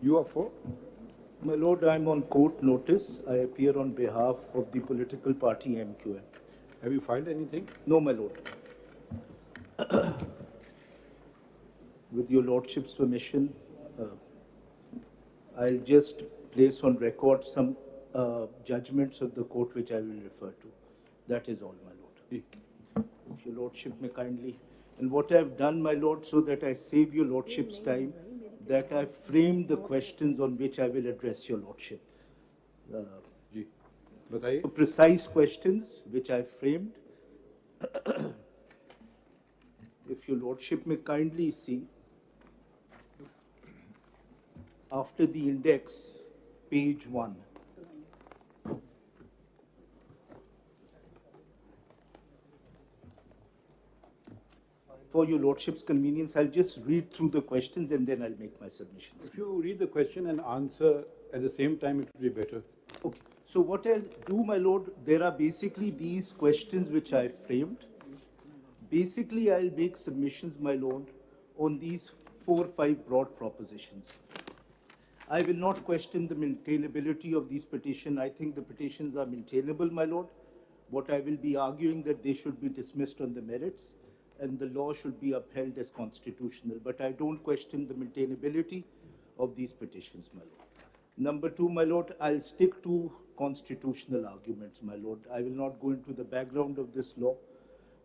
You are for? My Lord, I am on court notice. I appear on behalf of the political party MQM. Have you filed anything? No, my Lord. With your Lordship's permission, I'll just place on record some judgments of the court which I will refer to. That is all, my Lord. If your Lordship may kindly. And what I've done, my Lord, so that I save your Lordship's time, that I've framed the questions on which I will address your Lordship. जी बताइए. Precise questions which I framed. If your Lordship may kindly see, after the index, page 1. For your Lordship's convenience, I'll just read through the questions and then I'll make my submissions. If you read the question and answer at the same time, it will be better. Okay. So what I'll do, my Lord, there are basically these questions which I framed. Basically, I'll make submissions, my Lord, on these 4 or 5 broad propositions. I will not question the maintainability of these petitions. I think the petitions are maintainable, my Lord. What I will be arguing that they should be dismissed on the merits and the law should be upheld as constitutional. But I don't question the maintainability of these petitions, my Lord. Number 2, my Lord, I'll stick to constitutional arguments, my Lord. I will not go into the background of this law,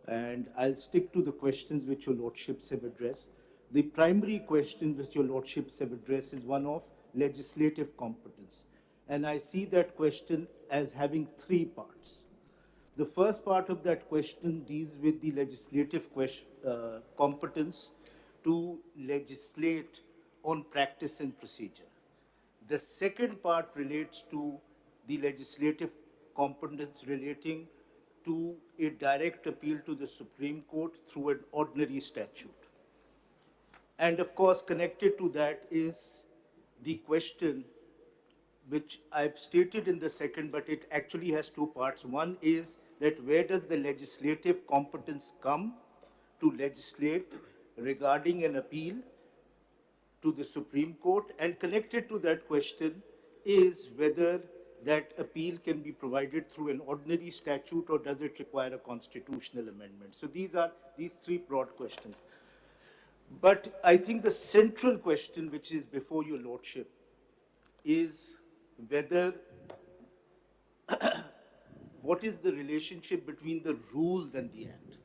and I'll stick to the questions which your Lordships have addressed. The primary question which your Lordships have addressed is one of legislative competence. And I see that question as having 3 parts. The first part of that question deals with the legislative competence to legislate on practice and procedure. The second part relates to the legislative competence relating to a direct appeal to the Supreme Court through an ordinary statute. And of course, connected to that is the question which I've stated in the second, but it actually has 2 parts. One is that where does the legislative competence come to legislate regarding an appeal to the Supreme Court? And connected to that question is whether that appeal can be provided through an ordinary statute or does it require a constitutional amendment? So these are these 3 broad questions. But I think the central question which is before your Lordship is whether what is the relationship between the rules and the Act?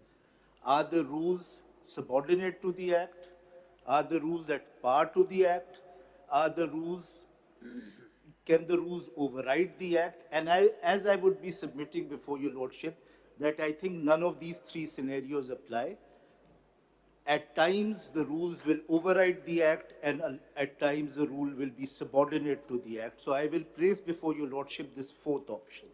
Are the rules subordinate to the Act? Are the rules at par to the Act? Are the rules, can the rules override the Act? And as I would be submitting before your Lordship, that I think none of these 3 scenarios apply. At times, the rules will override the Act, and at times, the rule will be subordinate to the Act. So I will place before your Lordship this 4th option.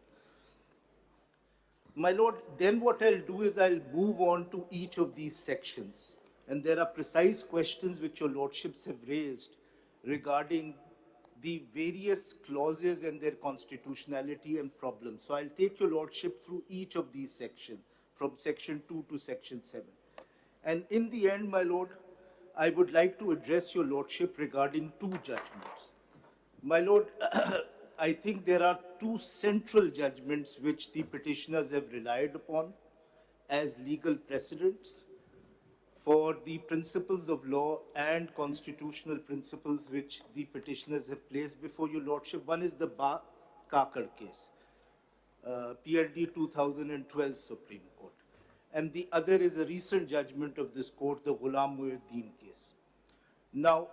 My Lord, then what I'll do is I'll move on to each of these sections. And there are precise questions which your Lordships have raised regarding the various clauses and their constitutionality and problems. So I'll take your Lordship through each of these sections, from section 2 to section 7. And in the end, my Lord, I would like to address your Lordship regarding 2 judgments. My Lord, I think there are 2 central judgments which the petitioners have relied upon as legal precedents for the principles of law and constitutional principles which the petitioners have placed before your Lordship. One is the Kakar case, PLD 2012 Supreme Court. And the other is a recent judgment of this court, the Ghulam Muhyiddin case. Now,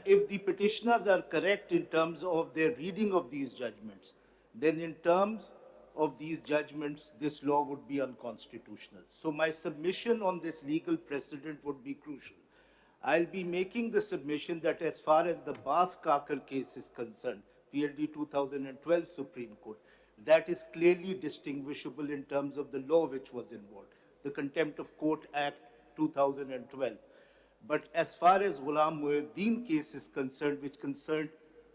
if the petitioners are correct in terms of their reading of these judgments, then in terms of these judgments, this law would be unconstitutional. So my submission on this legal precedent would be crucial. I'll be making the submission that as far as the Bas Kakar case is concerned, PLD 2012 Supreme Court, that is clearly distinguishable in terms of the law which was involved, the Contempt of Court Act 2012. But as far as Ghulam Muhyiddin case is concerned, which concerned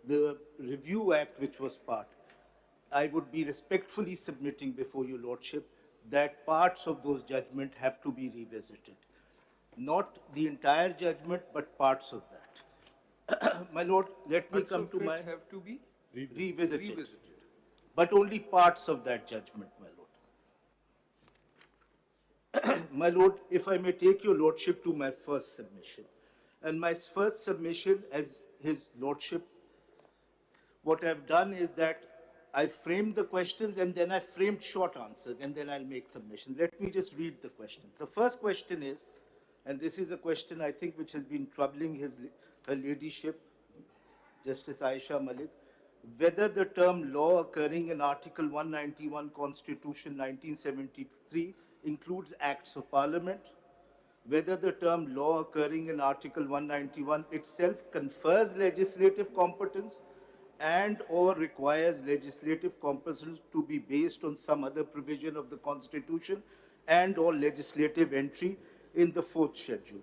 the Review Act which was part, I would be respectfully submitting before your Lordship that parts of those judgments have to be revisited. Not the entire judgment, but parts of that. My lord, let me Parts come of to it my have to be revisited, revisited. but only parts of that judgment, my lord. My lord, if I may take your lordship to my first submission. And my first submission, as his lordship, what I've done is that I framed the questions and then I framed short answers and then I'll make submission. Let me just read the question. The first question is, and this is a question I think which has been troubling her ladyship, Justice Aisha Malik, whether the term law occurring in Article 191 Constitution 1973 includes acts of parliament, whether the term law occurring in Article 191 itself confers legislative competence and or requires legislative competence to be based on some other provision of the Constitution and or legislative entry in the fourth schedule.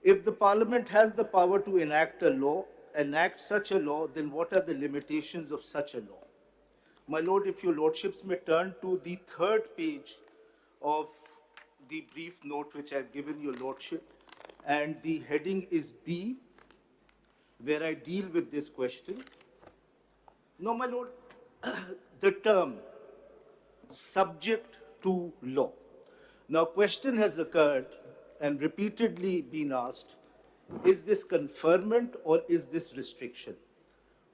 If the Parliament has the power to enact a law, enact such a law, then what are the limitations of such a law? My lord, if your lordships may turn to the third page of the brief note which I've given your lordship, and the heading is B, where I deal with this question. Now, my lord, the term subject to law. Now, question has occurred and repeatedly been asked, is this conferment or is this restriction?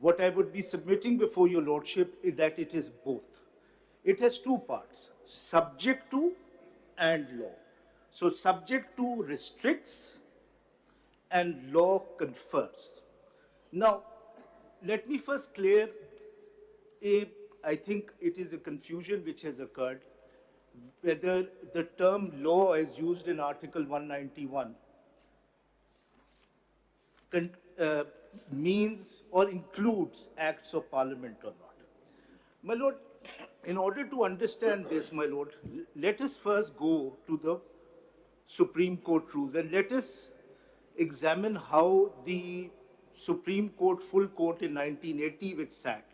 What I would be submitting before your lordship is that it is both. It has two parts, subject to and law. So subject to restricts and law confers. Now, let me first clear I think it is a confusion which has occurred, whether the term law as used in Article 191 means or includes acts of parliament or not. My lord, in order to understand this, my lord, let us first go to the Supreme Court rules and let us examine how the Supreme Court, full court in 1980 which sat,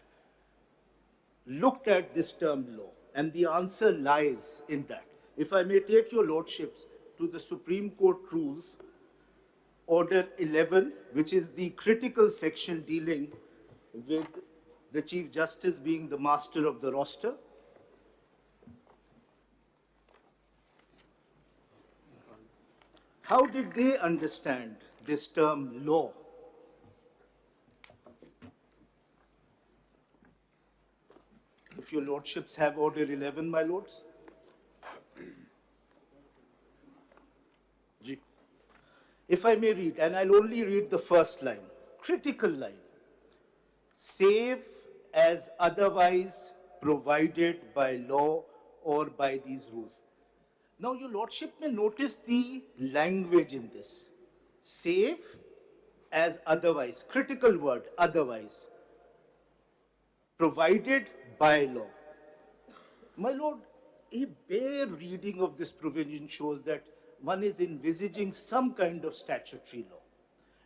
looked at this term law, and the answer lies in that. If I may take your lordships to the Supreme Court rules, Order 11, which is the critical section dealing with the Chief Justice being the master of the roster. How did they understand this term law? If your lordships have Order 11, my lords. Ji. If I may read, and I'll only read the first line, critical line, save as otherwise provided by law or by these rules. Now, your lordship may notice the language in this. Save as otherwise, critical word, otherwise, provided by law. My lord, a bare reading of this provision shows that one is envisaging some kind of statutory law.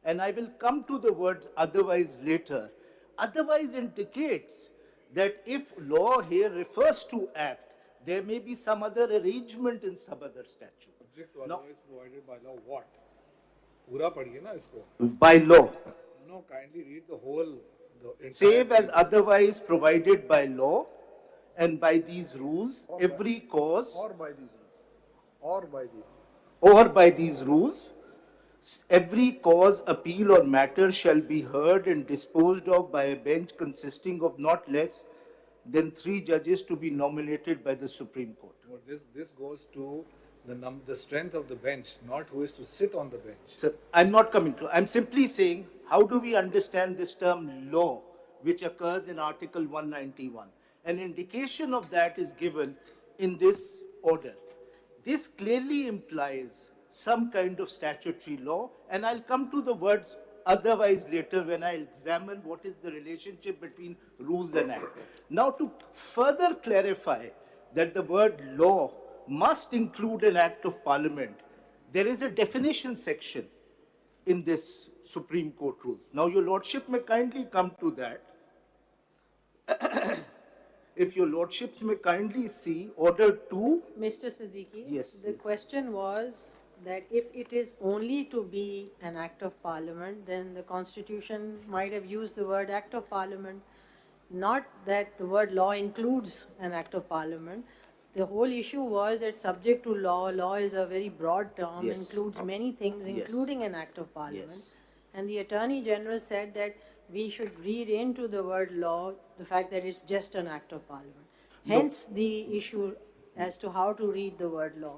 And I will come to the words otherwise later. Otherwise indicates that if law here refers to act, there may be some other arrangement in some other statute. Subject to otherwise provided by law what? पूरा पढ़िए ना इसको. By law. No, kindly read the whole. Save as otherwise provided by law and by these rules, every cause. Or by these rules. Or by these. Or by these rules, every cause, appeal, or matter shall be heard and disposed of by a bench consisting of not less than 3 judges to be nominated by the Supreme Court. But this goes to the strength of the bench, not who is to sit on the bench. Sir, I'm not coming to. I'm simply saying, how do we understand this term law, which occurs in Article 191? An indication of that is given in this order. This clearly implies some kind of statutory law, and I'll come to the words otherwise later when I examine what is the relationship between rules and act. Now, to further clarify that the word law must include an act of parliament, there is a definition section in this Supreme Court rules. Now, your lordship may kindly come to that. If your lordships may kindly see Order 2. Mr. Siddiqui? Yes. The question was that if it is only to be an act of parliament, then the constitution might have used the word act of parliament, not that the word law includes an act of parliament. The whole issue was that subject to law, law is a very broad term, Yes. includes many things, Yes. including an act of parliament. Yes. And the Attorney General said that we should read into the word law the fact that it's just an act of parliament. Hence the issue as to how to read the word law.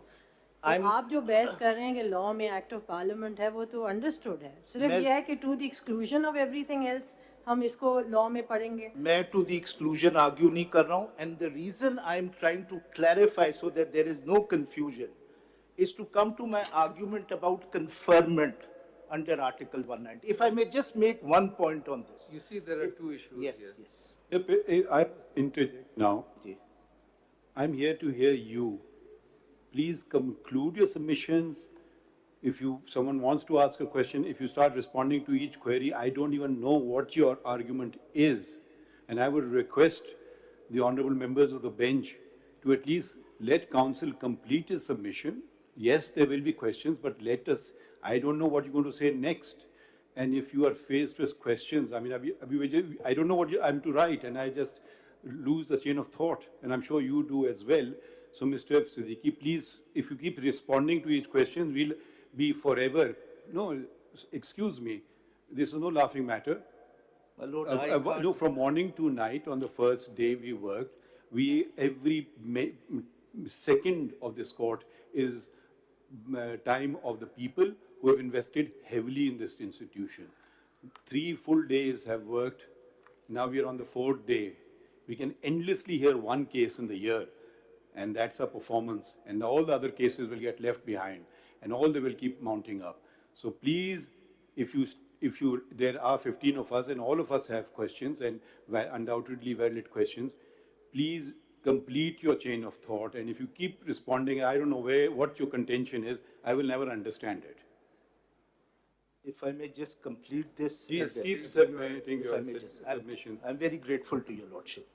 तो आप जो बहस कर रहे हैं कि law में act of parliament है वो तो अंडरस्टूड है, सिर्फ ये है कि to the exclusion of everything else हम इसको लॉ में पढ़ेंगे. मैं टू द एक्सक्लूजन आर्ग्यू नहीं कर रहा हूं, and the reason I am trying to clarify so that there is no confusion is to come to my argument about conferment under Article 190. If I may just make one point on this. You see, there are two issues Yes, here. yes. If I interject now. Ji. I'm here to hear you. Please conclude your submissions. If someone wants to ask a question, if you start responding to each query, I don't even know what your argument is. And I would request the honorable members of the bench to at least let counsel complete his submission. Yes, there will be questions, but I don't know what you're going to say next. And if you are faced with questions, I mean, I don't know what I'm to write, and I just lose the chain of thought, and I'm sure you do as well. So, Mr. Siddiqui, please, if you keep responding to each question, we'll be forever. No, excuse me, this is no laughing matter. My lord, No, from morning to night on the first day we worked, every second of this court is time of the people who have invested heavily in this institution. 3 full days have worked. Now we are on the 4th day. We can endlessly hear one case in the year, and that's a performance. And all the other cases will get left behind, and all they will keep mounting up. So please, there are 15 of us, and all of us have questions, and undoubtedly valid questions. Please complete your chain of thought, and if you keep responding, I don't know what your contention is, I will never understand it. If I may just complete this. Please keep submitting your If I may just, submissions. I'm very grateful to your lordship.